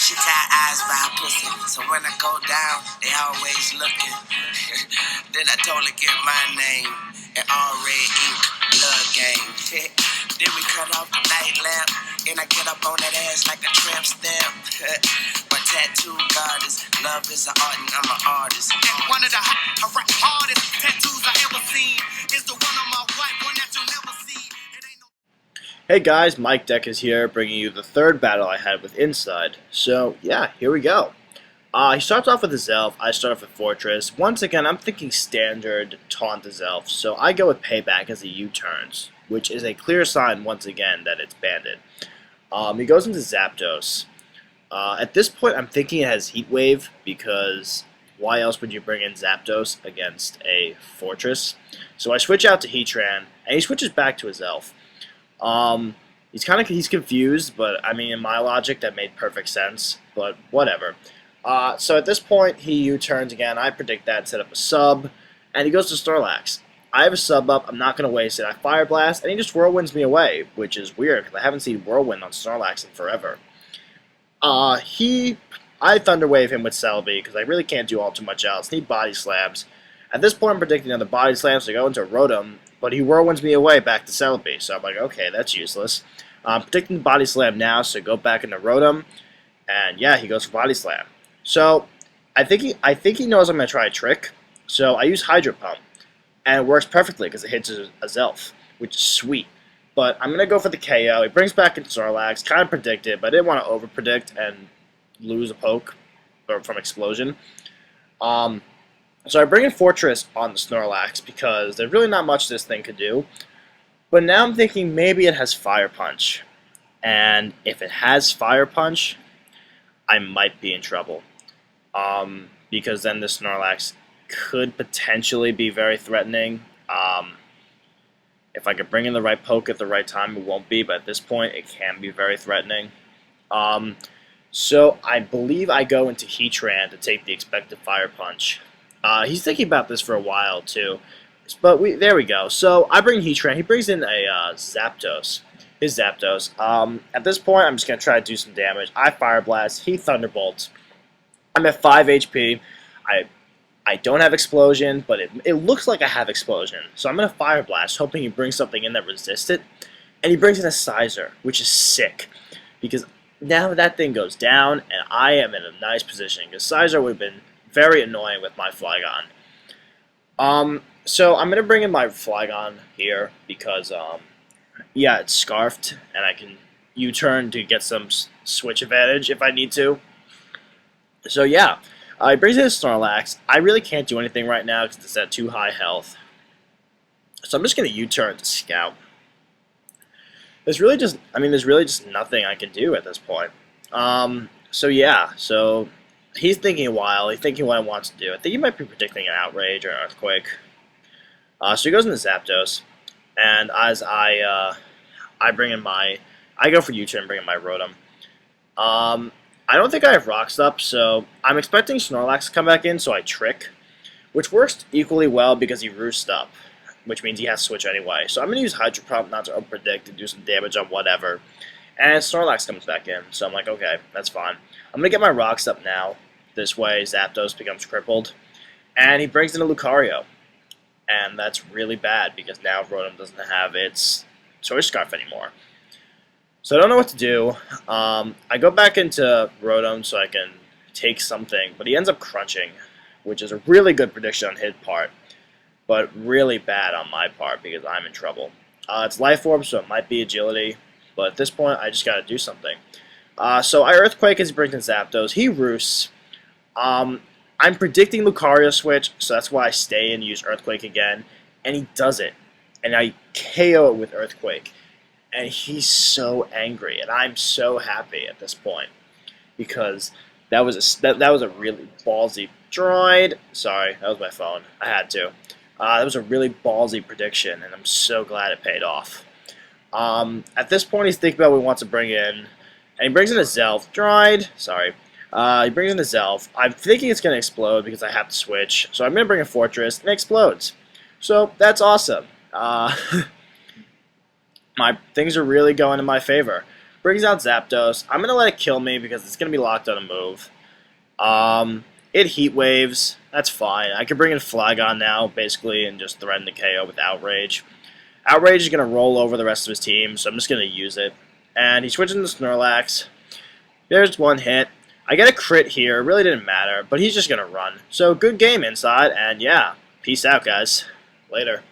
She tie eyes by her pussy, so when I go down, they always looking. Then I told her get my name and all red ink, love game. Then we cut off the night lamp, and I get up on that ass like a tramp stamp. My tattoo goddess, love is an art and I'm an artist. One of the hardest tattoos I ever seen is the one on my wife, one that you'll never see. Hey guys, MikeDecIsHere, bringing you the third battle I had with Inside. So yeah, here we go. He starts off with his elf, I start off with Fortress. Once again, I'm thinking standard taunt his elf, so I go with Payback as he U-turns, which is a clear sign once again that it's banded. He goes into Zapdos. At this point, I'm thinking it has Heat Wave, because why else would you bring in Zapdos against a Fortress? So I switch out to Heatran, and he switches back to his elf. He's confused, but I mean, in my logic, that made perfect sense, but whatever. So at this point, he U-turns again. I predict that, set up a sub, and he goes to Snorlax. I have a sub up, I'm not going to waste it. I Fire Blast, and he just Whirlwinds me away, which is weird, because I haven't seen Whirlwind on Snorlax in forever. I Thunder Wave him with Celebi, because I really can't do all too much else. Need Body Slams. At this point, I'm predicting another Body Slams to go into Rotom, but he Whirlwinds me away back to Celebi, so I'm like, okay, that's useless. I'm predicting Body Slam now, so go back into Rotom, and yeah, he goes for Body Slam. So I think he knows I'm going to try a trick, so I use Hydro Pump, and it works perfectly because it hits a Zelf, which is sweet. But I'm going to go for the KO. He brings back in Snorlax, kind of predicted, but I didn't want to over-predict and lose a poke from Explosion. So I bring in Fortress on the Snorlax because there's really not much this thing could do. But now I'm thinking maybe it has Fire Punch. And if it has Fire Punch, I might be in trouble. Because then the Snorlax could potentially be very threatening. If I could bring in the right poke at the right time, it won't be. But at this point, it can be very threatening. So I believe I go into Heatran to take the expected Fire Punch. He's thinking about this for a while, too. But there we go. So I bring Heatran. He brings in a Zapdos. His Zapdos. At this point, I'm just going to try to do some damage. I Fire Blast. He Thunderbolts. I'm at 5 HP. I don't have Explosion, but it looks like I have Explosion. So I'm going to Fire Blast, hoping he brings something in that resists it. And he brings in a Sizer, which is sick. Because now that thing goes down, and I am in a nice position. Because Sizer would have been very annoying with my Flygon. So I'm going to bring in my Flygon here because, yeah, it's Scarfed, and I can U-turn to get some switch advantage if I need to. So yeah, he brings in his Snorlax. I really can't do anything right now because it's at too high health. So I'm just going to U-turn to Scout. There's really just nothing I can do at this point. So yeah, so he's thinking a while. He's thinking what he wants to do. I think he might be predicting an Outrage or an Earthquake. So he goes into Zapdos, and as I go for U-turn and bring in my Rotom. I don't think I have Rocks up, so I'm expecting Snorlax to come back in, so I Trick, which works equally well because he Roosts up, which means he has to switch anyway. So I'm going to use Hydro Pump not to over-predict and do some damage on whatever. And Snorlax comes back in, so I'm like, okay, that's fine. I'm going to get my Rocks up now. This way, Zapdos becomes crippled. And he brings in a Lucario. And that's really bad, because now Rotom doesn't have its Choice Scarf anymore. So I don't know what to do. I go back into Rotom so I can take something, but he ends up crunching, which is a really good prediction on his part, but really bad on my part because I'm in trouble. It's Life Orb, so it might be Agility, but at this point, I just got to do something. So I Earthquake as he brings in Zapdos. He Roosts. I'm predicting Lucario switch, so that's why I stay and use Earthquake again, and he does it. And I KO it with Earthquake. And he's so angry, and I'm so happy at this point because that was a really ballsy droid. Sorry, that was my phone. I had to. That was a really ballsy prediction, and I'm so glad it paid off. At this point, he's thinking about what he wants to bring in, and he brings in a Zelf droid. Sorry, he brings in a Zelf. I'm thinking it's going to explode because I have to switch, so I'm going to bring a Fortress, and it explodes. So that's awesome. My things are really going in my favor. Brings out Zapdos. I'm going to let it kill me because it's going to be locked on a move. It Heat Waves. That's fine. I can bring in Flygon now, basically, and just threaten the KO with Outrage. Outrage is going to roll over the rest of his team, so I'm just going to use it. And he switches into Snorlax. There's one hit. I get a crit here. It really didn't matter, but he's just going to run. So good game inside, and yeah, peace out, guys. Later.